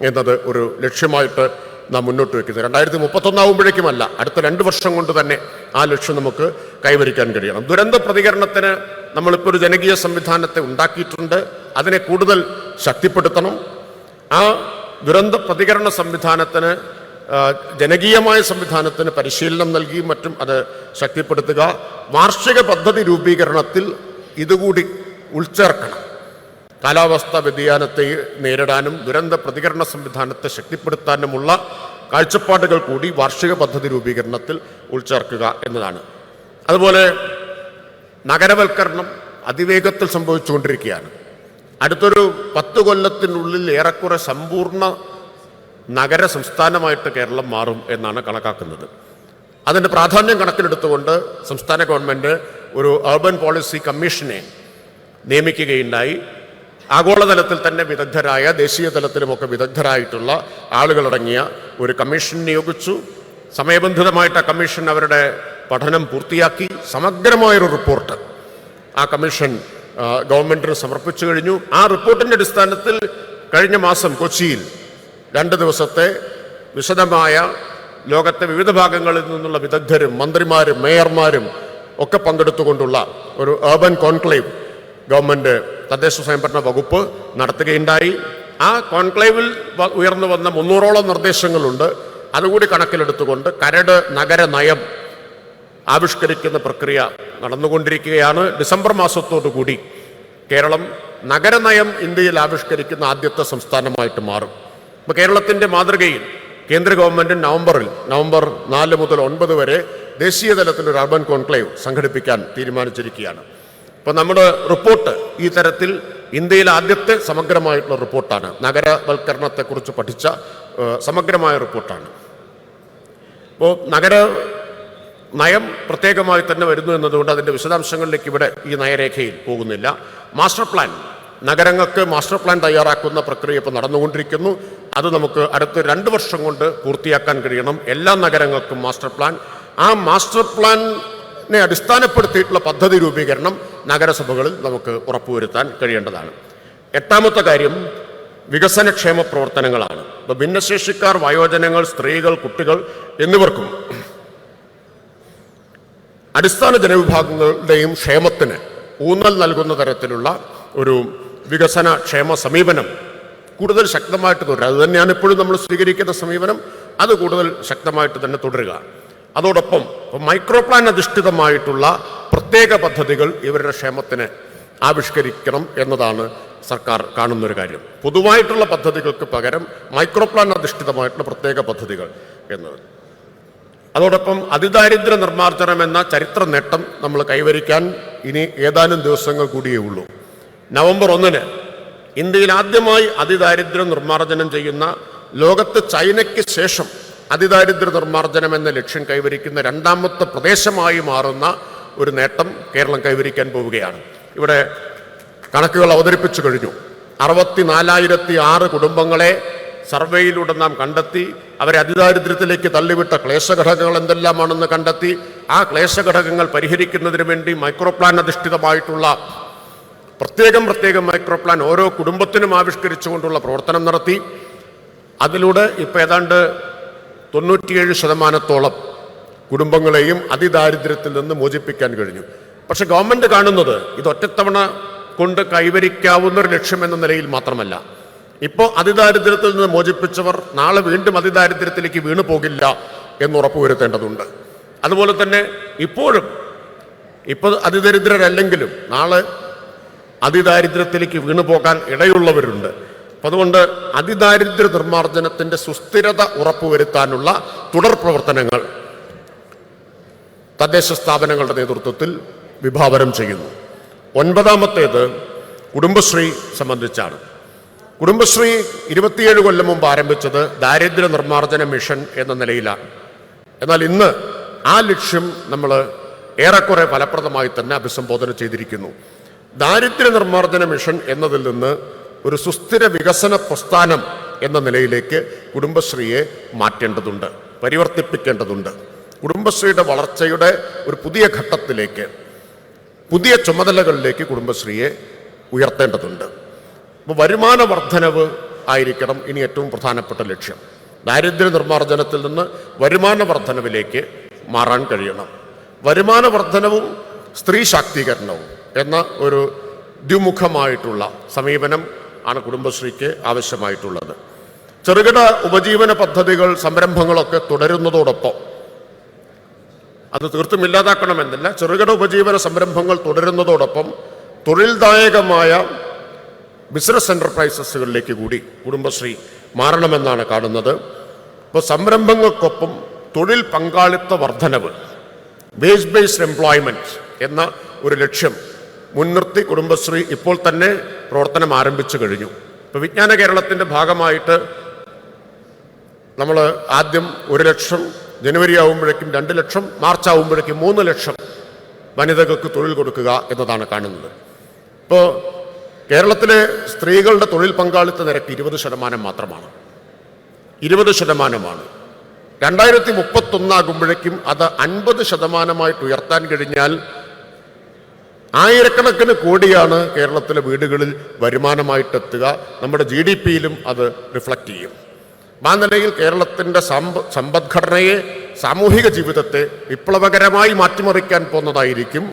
എന്നത് ഒരു ലക്ഷ്യമായിട്ട് നാം മുന്നോട്ട് വയ്ക്കുന്നത്. 2031 ആകുമ്പോഴേക്കുമല്ല, അടുത്ത 2 വർഷം കൊണ്ട് തന്നെ ആ ലക്ഷ്യം നമുക്ക് കൈവരിക്കാൻ കഴിയണം. ദുരന്ത പ്രതികരണത്തിന് നമ്മളിപ്പോൾ ഒരു ജനകീയ സംവിധാനത്തെ ഉണ്ടാക്കിയിട്ടുണ്ട്. അതിനെ കൂടുതൽ ശക്തിപ്പെടുത്തണം. ആ ദുരന്ത പ്രതികരണ സംവിധാനത്തിന്, ജനകീയമായ സംവിധാനത്തിന് പരിശീലനം നൽകിയും മറ്റും അത് ശക്തിപ്പെടുത്തുക. വാർഷിക പദ്ധതി രൂപീകരണത്തിൽ ഇതുകൂടി ഉൾച്ചേർക്കണം. കാലാവസ്ഥാ വ്യതിയാനത്തെ നേരിടാനും ദുരന്ത പ്രതികരണ സംവിധാനത്തെ ശക്തിപ്പെടുത്താനുമുള്ള കാഴ്ചപ്പാടുകൾ കൂടി വാർഷിക പദ്ധതി രൂപീകരണത്തിൽ ഉൾച്ചേർക്കുക എന്നതാണ്. അതുപോലെ നഗരവൽക്കരണം അതിവേഗത്തിൽ സംഭവിച്ചുകൊണ്ടിരിക്കുകയാണ്. അടുത്തൊരു 10 കൊല്ലത്തിനുള്ളിൽ ഏറെക്കുറെ സമ്പൂർണ്ണ നഗര സംസ്ഥാനമായിട്ട് കേരളം മാറും എന്നാണ് കണക്കാക്കുന്നത്. അതിൻ്റെ പ്രാധാന്യം കണക്കിലെടുത്തുകൊണ്ട് സംസ്ഥാന ഗവൺമെൻറ് ഒരു അർബൻ പോളിസി കമ്മീഷനെ നിയമിക്കുകയുണ്ടായി. ആഗോളതലത്തിൽ തന്നെ വിദഗ്ധരായ, ദേശീയ തലത്തിലുമൊക്കെ വിദഗ്ധരായിട്ടുള്ള ആളുകളടങ്ങിയ ഒരു കമ്മീഷൻ നിയോഗിച്ചു. സമയബന്ധിതമായിട്ട് ആ കമ്മീഷൻ അവരുടെ പഠനം പൂർത്തിയാക്കി സമഗ്രമായൊരു റിപ്പോർട്ട് ആ കമ്മീഷൻ ഗവൺമെന്റിന് സമർപ്പിച്ചു കഴിഞ്ഞു. ആ റിപ്പോർട്ടിന്റെ അടിസ്ഥാനത്തിൽ കഴിഞ്ഞ മാസം കൊച്ചിയിൽ 2 ദിവസത്തെ വിശദമായ ലോകത്തെ വിവിധ ഭാഗങ്ങളിൽ നിന്നുള്ള വിദഗ്ധരും മന്ത്രിമാരും മേയർമാരും ഒക്കെ പങ്കെടുത്തുകൊണ്ടുള്ള ഒരു അർബൻ കോൺക്ലേവ് ഗവൺമെന്റ് തദ്ദേശ സ്വയംഭരണ വകുപ്പ് നടത്തുകയുണ്ടായി. ആ കോൺക്ലേവിൽ ഉയർന്നു വന്ന 300ഓളം നിർദ്ദേശങ്ങളുണ്ട്. അതുകൂടി കണക്കിലെടുത്തുകൊണ്ട് കരട് നഗര നയം ആവിഷ്കരിക്കുന്ന പ്രക്രിയ നടന്നുകൊണ്ടിരിക്കുകയാണ്. ഡിസംബർ മാസത്തോടുകൂടി കേരളം നഗരനയം ഇന്ത്യയിൽ ആവിഷ്കരിക്കുന്ന ആദ്യത്തെ സംസ്ഥാനമായിട്ട് മാറും. ഇപ്പോൾ കേരളത്തിൻ്റെ മാതൃകയിൽ കേന്ദ്ര ഗവൺമെന്റ് നവംബർ 4 മുതൽ 9 വരെ ദേശീയ തലത്തിൽ ഒരു അർബൻ കോൺക്ലേവ് സംഘടിപ്പിക്കാൻ തീരുമാനിച്ചിരിക്കുകയാണ്. അപ്പോൾ നമ്മുടെ റിപ്പോർട്ട് ഈ തരത്തിൽ ഇന്ത്യയിലെ ആദ്യത്തെ സമഗ്രമായിട്ടുള്ള റിപ്പോർട്ടാണ്. നഗരവൽക്കരണത്തെക്കുറിച്ച് പഠിച്ച സമഗ്രമായ റിപ്പോർട്ടാണ്. അപ്പോൾ നഗര നയം പ്രത്യേകമായി തന്നെ വരുന്നു എന്നതുകൊണ്ട് അതിൻ്റെ വിശദാംശങ്ങളിലേക്ക് ഇവിടെ ഈ നയരേഖയിൽ പോകുന്നില്ല. മാസ്റ്റർ പ്ലാൻ, നഗരങ്ങൾക്ക് മാസ്റ്റർ പ്ലാൻ തയ്യാറാക്കുന്ന പ്രക്രിയ ഇപ്പോൾ നടന്നുകൊണ്ടിരിക്കുന്നു. അത് നമുക്ക് അടുത്ത 2 വർഷം കൊണ്ട് പൂർത്തിയാക്കാൻ കഴിയണം. എല്ലാ നഗരങ്ങൾക്കും മാസ്റ്റർ പ്ലാൻ. ആ മാസ്റ്റർ പ്ലാനിനെ അടിസ്ഥാനപ്പെടുത്തിയിട്ടുള്ള പദ്ധതി രൂപീകരണം നഗരസഭകളിൽ നമുക്ക് ഉറപ്പുവരുത്താൻ കഴിയേണ്ടതാണ്. 8ാമത്തെ കാര്യം വികസനക്ഷേമ പ്രവർത്തനങ്ങളാണ്. ഇപ്പോൾ ഭിന്നശേഷിക്കാർ, വയോജനങ്ങൾ, സ്ത്രീകൾ, കുട്ടികൾ എന്നിവർക്കും അടിസ്ഥാന ജനവിഭാഗങ്ങളുടെയും ക്ഷേമത്തിന് ഊന്നൽ നൽകുന്ന തരത്തിലുള്ള ഒരു വികസന ക്ഷേമ സമീപനം കൂടുതൽ ശക്തമായിട്ട് തുടരുക. അത് തന്നെയാണ് ഇപ്പോഴും നമ്മൾ സ്വീകരിക്കുന്ന സമീപനം. അത് കൂടുതൽ ശക്തമായിട്ട് തന്നെ തുടരുക. അതോടൊപ്പം മൈക്രോ പ്ലാൻ അധിഷ്ഠിതമായിട്ടുള്ള പ്രത്യേക പദ്ധതികൾ ഇവരുടെ ക്ഷേമത്തിന് ആവിഷ്കരിക്കണം എന്നതാണ് സർക്കാർ കാണുന്നൊരു കാര്യം. പൊതുവായിട്ടുള്ള പദ്ധതികൾക്ക് പകരം മൈക്രോ പ്ലാൻ അധിഷ്ഠിതമായിട്ടുള്ള പ്രത്യേക പദ്ധതികൾ എന്നത്. അതോടൊപ്പം അതിദാരിദ്ര്യ നിർമ്മാർജ്ജനം എന്ന ചരിത്ര നേട്ടം നമ്മൾ കൈവരിക്കാൻ ഇനി ഏതാനും ദിവസങ്ങൾ കൂടിയേ ഉള്ളൂ. നവംബർ 1 ഇന്ത്യയിൽ ആദ്യമായി അതിദാരിദ്ര്യ നിർമ്മാർജ്ജനം ചെയ്യുന്ന, ലോകത്ത് ചൈനയ്ക്ക് ശേഷം അതിദാരിദ്ര്യ നിർമ്മാർജ്ജനം എന്ന ലക്ഷ്യം കൈവരിക്കുന്ന 2ാമത്തെ പ്രദേശമായി മാറുന്ന ഒരു നേട്ടം കേരളം കൈവരിക്കാൻ പോവുകയാണ്. ഇവിടെ കണക്കുകൾ അവതരിപ്പിച്ചു കഴിഞ്ഞു. 64,006 കുടുംബങ്ങളെ സർവേയിലൂടെ നാം കണ്ടെത്തി. അവരെ അതിദാരിദ്ര്യത്തിലേക്ക് തള്ളിവിട്ട ക്ലേശഘടകങ്ങൾ എന്തെല്ലാമാണെന്ന് കണ്ടെത്തി. ആ ക്ലേശഘടകങ്ങൾ പരിഹരിക്കുന്നതിന് വേണ്ടി മൈക്രോ പ്ലാൻ അധിഷ്ഠിതമായിട്ടുള്ള പ്രത്യേകം മൈക്രോ പ്ലാൻ ഓരോ കുടുംബത്തിനും ആവിഷ്കരിച്ചുകൊണ്ടുള്ള പ്രവർത്തനം നടത്തി. അതിലൂടെ ഇപ്പോൾ ഏതാണ്ട് 97% കുടുംബങ്ങളെയും അതിദാരിദ്ര്യത്തിൽ നിന്ന് മോചിപ്പിക്കാൻ കഴിഞ്ഞു. പക്ഷെ ഗവൺമെന്റ് കാണുന്നത് ഇത് ഒറ്റത്തവണ കൊണ്ട് കൈവരിക്കാവുന്ന ഒരു ലക്ഷ്യം എന്ന നിലയിൽ മാത്രമല്ല. ഇപ്പോൾ അതിദാരിദ്ര്യത്തിൽ നിന്ന് മോചിപ്പിച്ചവർ നാളെ വീണ്ടും അതിദാരിദ്ര്യത്തിലേക്ക് വീണു പോകില്ല എന്ന് ഉറപ്പുവരുത്തേണ്ടതുണ്ട്. അതുപോലെ തന്നെ ഇപ്പോൾ അതിദരിദ്രരല്ലെങ്കിലും നാളെ അതിദാരിദ്ര്യത്തിലേക്ക് വീണു പോകാൻ ഇടയുള്ളവരുണ്ട്. അപ്പം അതുകൊണ്ട് അതിദാരിദ്ര്യ നിർമ്മാർജ്ജനത്തിൻ്റെ സുസ്ഥിരത ഉറപ്പുവരുത്താനുള്ള തുടർ പ്രവർത്തനങ്ങൾ തദ്ദേശ സ്ഥാപനങ്ങളുടെ നേതൃത്വത്തിൽ വിഭാവനം ചെയ്യുന്നു. 9ാമത്തേത് കുടുംബശ്രീ സംബന്ധിച്ചാണ്. കുടുംബശ്രീ 27 കൊല്ലം മുമ്പ് ആരംഭിച്ചത് ദാരിദ്ര്യ നിർമ്മാർജ്ജന മിഷൻ എന്ന നിലയിലാണ്. എന്നാൽ ഇന്ന് ആ ലക്ഷ്യം നമ്മൾ ഏറെക്കുറെ ഫലപ്രദമായി തന്നെ അഭിസംബോധന ചെയ്തിരിക്കുന്നു. ദാരിദ്ര്യ നിർമ്മാർജ്ജന മിഷൻ എന്നതിൽ നിന്ന് ഒരു സുസ്ഥിര വികസന പ്രസ്ഥാനം എന്ന നിലയിലേക്ക് കുടുംബശ്രീയെ മാറ്റേണ്ടതുണ്ട്, പരിവർത്തിപ്പിക്കേണ്ടതുണ്ട്. കുടുംബശ്രീയുടെ വളർച്ചയുടെ ഒരു പുതിയ ഘട്ടത്തിലേക്ക്, പുതിയ ചുമതലകളിലേക്ക് കുടുംബശ്രീയെ ഉയർത്തേണ്ടതുണ്ട്. അപ്പോൾ വരുമാന വർധനവ് ആയിരിക്കണം ഇനി ഏറ്റവും പ്രധാനപ്പെട്ട ലക്ഷ്യം. ദാരിദ്ര്യ നിർമ്മാർജ്ജനത്തിൽ നിന്ന് വരുമാന വർധനവിലേക്ക് മാറാൻ കഴിയണം. വരുമാന വർധനവും സ്ത്രീ ശാക്തീകരണവും എന്ന ഒരു ദ്വിമുഖമായിട്ടുള്ള സമീപനം ആണ് കുടുംബശ്രീക്ക് ആവശ്യമായിട്ടുള്ളത്. ചെറുകിട ഉപജീവന പദ്ധതികൾ, സംരംഭങ്ങളൊക്കെ തുടരുന്നതോടൊപ്പം, അത് തീർത്തും ഇല്ലാതാക്കണമെന്നില്ല, ചെറുകിട ഉപജീവന സംരംഭങ്ങൾ തുടരുന്നതോടൊപ്പം തൊഴിൽദായകമായ ബിസിനസ് എന്റർപ്രൈസസുകളിലേക്ക് കൂടി കുടുംബശ്രീ മാറണമെന്നാണ് കാണുന്നത്. ഇപ്പോൾ സംരംഭങ്ങൾക്കൊപ്പം തൊഴിൽ പങ്കാളിത്ത വർധനവ്, വേജ് ബേസ്ഡ് എംപ്ലോയ്മെന്റ് എന്ന ഒരു ലക്ഷ്യം മുൻനിർത്തി കുടുംബശ്രീ ഇപ്പോൾ തന്നെ പ്രവർത്തനം ആരംഭിച്ചു കഴിഞ്ഞു. ഇപ്പോൾ വിജ്ഞാന കേരളത്തിൻ്റെ ഭാഗമായിട്ട് നമ്മൾ ആദ്യം 1 ലക്ഷം, ജനുവരി ആകുമ്പോഴേക്കും 2 ലക്ഷം, മാർച്ച് ആകുമ്പോഴേക്കും 3 ലക്ഷം വനിതകൾക്ക് തൊഴിൽ കൊടുക്കുക എന്നതാണ് കാണുന്നത്. ഇപ്പോൾ കേരളത്തിലെ സ്ത്രീകളുടെ തൊഴിൽ പങ്കാളിത്ത നിരക്ക് 20% മാത്രമാണ്. 20%. 2031 ആകുമ്പോഴേക്കും അത് 50% ഉയർത്താൻ കഴിഞ്ഞാൽ ആയിരക്കണക്കിന് കോടിയാണ് കേരളത്തിലെ വീടുകളിൽ വരുമാനമായിട്ടെത്തുക. നമ്മുടെ GDP-യിലും അത് റിഫ്ലക്റ്റ് ചെയ്യും. ആ നിലയിൽ കേരളത്തിൻ്റെ സമ്പദ്ഘടനയെ, സാമൂഹിക ജീവിതത്തെ വിപ്ലവകരമായി മാറ്റിമറിക്കാൻ പോകുന്നതായിരിക്കും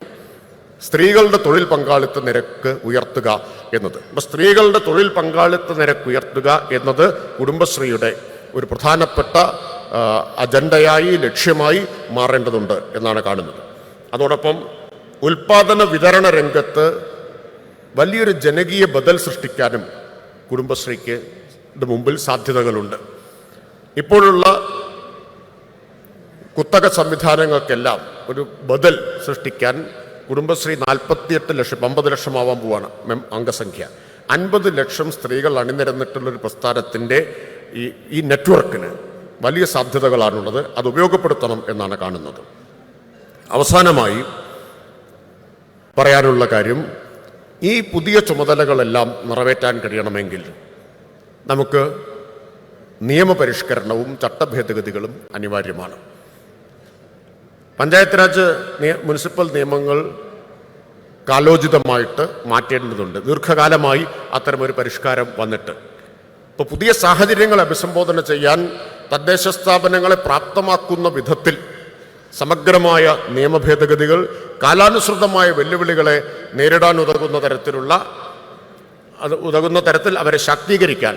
സ്ത്രീകളുടെ തൊഴിൽ പങ്കാളിത്ത നിരക്ക് ഉയർത്തുക എന്നത്. അപ്പോൾ സ്ത്രീകളുടെ തൊഴിൽ പങ്കാളിത്ത നിരക്ക് ഉയർത്തുക എന്നത് കുടുംബശ്രീയുടെ ഒരു പ്രധാനപ്പെട്ട അജണ്ടയായി, ലക്ഷ്യമായി മാറേണ്ടതുണ്ട് എന്നാണ് കാണുന്നത്. അതോടൊപ്പം ഉൽപാദന വിതരണ രംഗത്ത് വലിയൊരു ജനകീയ ബദൽ സൃഷ്ടിക്കാനും കുടുംബശ്രീക്ക് മുമ്പിൽ സാധ്യതകളുണ്ട്. ഇപ്പോഴുള്ള കുത്തക സംവിധാനങ്ങൾക്കെല്ലാം ഒരു ബദൽ സൃഷ്ടിക്കാൻ കുടുംബശ്രീ 48 ലക്ഷം, 50 ലക്ഷമാവാൻ പോവാണ് അംഗസംഖ്യ. 50 ലക്ഷം സ്ത്രീകൾ അണിനിരന്നിട്ടുള്ളൊരു പ്രസ്ഥാനത്തിൻ്റെ ഈ നെറ്റ്വർക്കിന് വലിയ സാധ്യതകളാണുള്ളത്. അത് ഉപയോഗപ്പെടുത്തണം എന്നാണ് കാണുന്നത്. അവസാനമായി പറയാനുള്ള കാര്യം, ഈ പുതിയ ചുമതലകളെല്ലാം നിറവേറ്റാൻ കഴിയണമെങ്കിൽ നമുക്ക് നിയമപരിഷ്കരണവും ചട്ടഭേദഗതികളും അനിവാര്യമാണ്. പഞ്ചായത്ത് രാജ് മുനിസിപ്പൽ നിയമങ്ങൾ കാലോചിതമായിട്ട് മാറ്റേണ്ടതുണ്ട്. ദീർഘകാലമായി അത്തരമൊരു പരിഷ്കാരം വന്നിട്ട് ഇപ്പോൾ പുതിയ സാഹചര്യങ്ങൾ അഭിസംബോധന ചെയ്യാൻ തദ്ദേശ സ്ഥാപനങ്ങളെ പ്രാപ്തമാക്കുന്ന വിധത്തിൽ സമഗ്രമായ നിയമഭേദഗതികൾ, കാലാനുസൃതമായ വെല്ലുവിളികളെ നേരിടാൻ ഉതകുന്ന തരത്തിൽ അവരെ ശാക്തീകരിക്കാൻ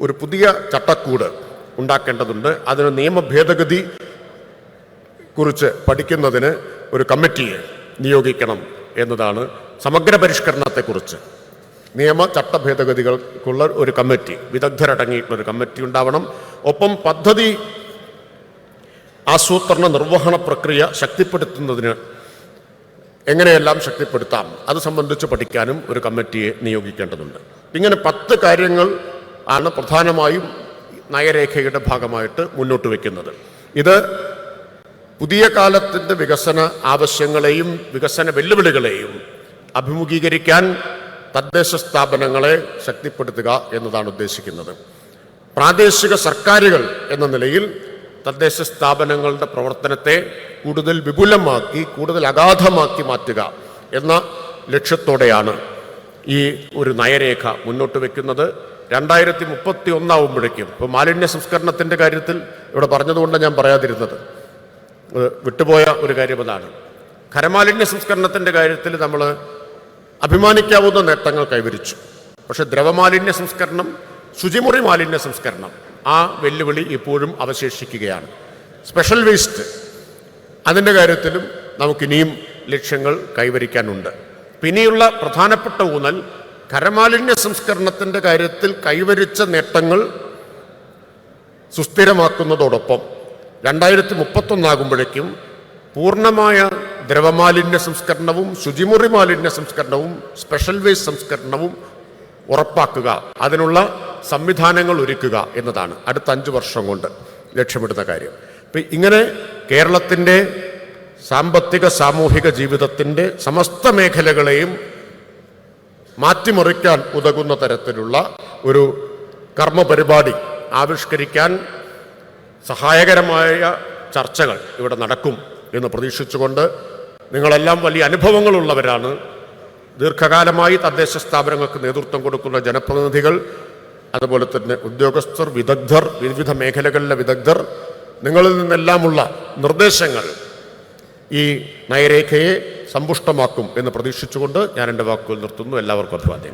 ഒരു പുതിയ ചട്ടക്കൂട് ഉണ്ടാക്കേണ്ടതുണ്ട്. അതിന് നിയമഭേദഗതി കുറിച്ച് പഠിക്കുന്നതിന് ഒരു കമ്മിറ്റിയെ നിയോഗിക്കണം എന്നതാണ്. സമഗ്ര പരിഷ്കരണത്തെക്കുറിച്ച് ചട്ട ഭേദഗതികൾക്കുള്ള ഒരു കമ്മിറ്റി, വിദഗ്ധരടങ്ങിയിട്ടുള്ള ഒരു കമ്മിറ്റി ഉണ്ടാവണം. ഒപ്പം പദ്ധതി ആസൂത്രണ നിർവഹണ പ്രക്രിയ ശക്തിപ്പെടുത്തുന്നതിന് എങ്ങനെയെല്ലാം ശക്തിപ്പെടുത്താം അത് സംബന്ധിച്ച് പഠിക്കാനും ഒരു കമ്മിറ്റിയെ നിയോഗിക്കേണ്ടതുണ്ട്. ഇങ്ങനെ 10 കാര്യങ്ങൾ ആണ് പ്രധാനമായും നയരേഖയുടെ ഭാഗമായിട്ട് മുന്നോട്ട് വയ്ക്കുന്നത്. ഇത് പുതിയ കാലത്തിൻ്റെ വികസന ആവശ്യങ്ങളെയും വികസന വെല്ലുവിളികളെയും അഭിമുഖീകരിക്കാൻ തദ്ദേശ സ്ഥാപനങ്ങളെ ശക്തിപ്പെടുത്തുക എന്നതാണ് ഉദ്ദേശിക്കുന്നത്. പ്രാദേശിക സർക്കാരുകൾ എന്ന നിലയിൽ തദ്ദേശ സ്ഥാപനങ്ങളുടെ പ്രവർത്തനത്തെ കൂടുതൽ വിപുലമാക്കി, കൂടുതൽ അഗാധമാക്കി മാറ്റുക എന്ന ലക്ഷ്യത്തോടെയാണ് ഈ ഒരു നയരേഖ മുന്നോട്ട് വയ്ക്കുന്നത്. 2031 ആവുമ്പോഴേക്കും, ഇപ്പോൾ മാലിന്യ സംസ്കരണത്തിൻ്റെ കാര്യത്തിൽ ഇവിടെ പറഞ്ഞതുകൊണ്ട് ഞാൻ പറയാതിരുന്നത്, വിട്ടുപോയ ഒരു കാര്യം അതാണ്. ഖരമാലിന്യ സംസ്കരണത്തിൻ്റെ കാര്യത്തിൽ നമ്മൾ അഭിമാനിക്കാവുന്ന നേട്ടങ്ങൾ കൈവരിച്ചു. പക്ഷെ ദ്രവമാലിന്യ സംസ്കരണം, ശുചിമുറി മാലിന്യ സംസ്കരണം, ആ വെല്ലുവിളി ഇപ്പോഴും അവശേഷിക്കുകയാണ്. സ്പെഷ്യൽ വേസ്റ്റ്, അതിൻ്റെ കാര്യത്തിലും നമുക്കിനിയും ലക്ഷ്യങ്ങൾ കൈവരിക്കാനുണ്ട്. പിന്നെയുള്ള പ്രധാനപ്പെട്ട ഊന്നൽ ഖരമാലിന്യ സംസ്കരണത്തിൻ്റെ കാര്യത്തിൽ കൈവരിച്ച നേട്ടങ്ങൾ സുസ്ഥിരമാക്കുന്നതോടൊപ്പം 2031 ആകുമ്പോഴേക്കും പൂർണ്ണമായ ദ്രവമാലിന്യ സംസ്കരണവും ശുചിമുറി മാലിന്യ സംസ്കരണവും സ്പെഷ്യൽ വേസ്റ്റ് സംസ്കരണവും ഉറപ്പാക്കുക, അതിനുള്ള സംവിധാനങ്ങൾ ഒരുക്കുക എന്നതാണ് അടുത്ത 5 വർഷം കൊണ്ട് ലക്ഷ്യമിടുന്ന കാര്യം. ഇപ്പം ഇങ്ങനെ കേരളത്തിൻ്റെ സാമ്പത്തിക സാമൂഹിക ജീവിതത്തിൻ്റെ സമസ്ത മേഖലകളെയും മാറ്റിമറിക്കാൻ ഉതകുന്ന തരത്തിലുള്ള ഒരു കർമ്മപരിപാടി ആവിഷ്കരിക്കാൻ സഹായകരമായ ചർച്ചകൾ ഇവിടെ നടക്കും എന്ന് പ്രതീക്ഷിച്ചുകൊണ്ട്, നിങ്ങളെല്ലാം വലിയ അനുഭവങ്ങളുള്ളവരാണ്. ദീർഘകാലമായി തദ്ദേശ സ്ഥാപനങ്ങൾക്ക് നേതൃത്വം കൊടുക്കുന്ന ജനപ്രതിനിധികൾ, അതുപോലെ തന്നെ ഉദ്യോഗസ്ഥർ, വിദഗ്ധർ, വിവിധ മേഖലകളിലെ വിദഗ്ധർ, നിങ്ങളിൽ നിന്നെല്ലാമുള്ള നിർദ്ദേശങ്ങൾ ഈ നയരേഖയെ സമ്പുഷ്ടമാക്കും എന്ന് പ്രതീക്ഷിച്ചുകൊണ്ട് ഞാൻ എൻ്റെ വാക്കുകൾ നിർത്തുന്നു. എല്ലാവർക്കും അഭിവാദ്യങ്ങൾ.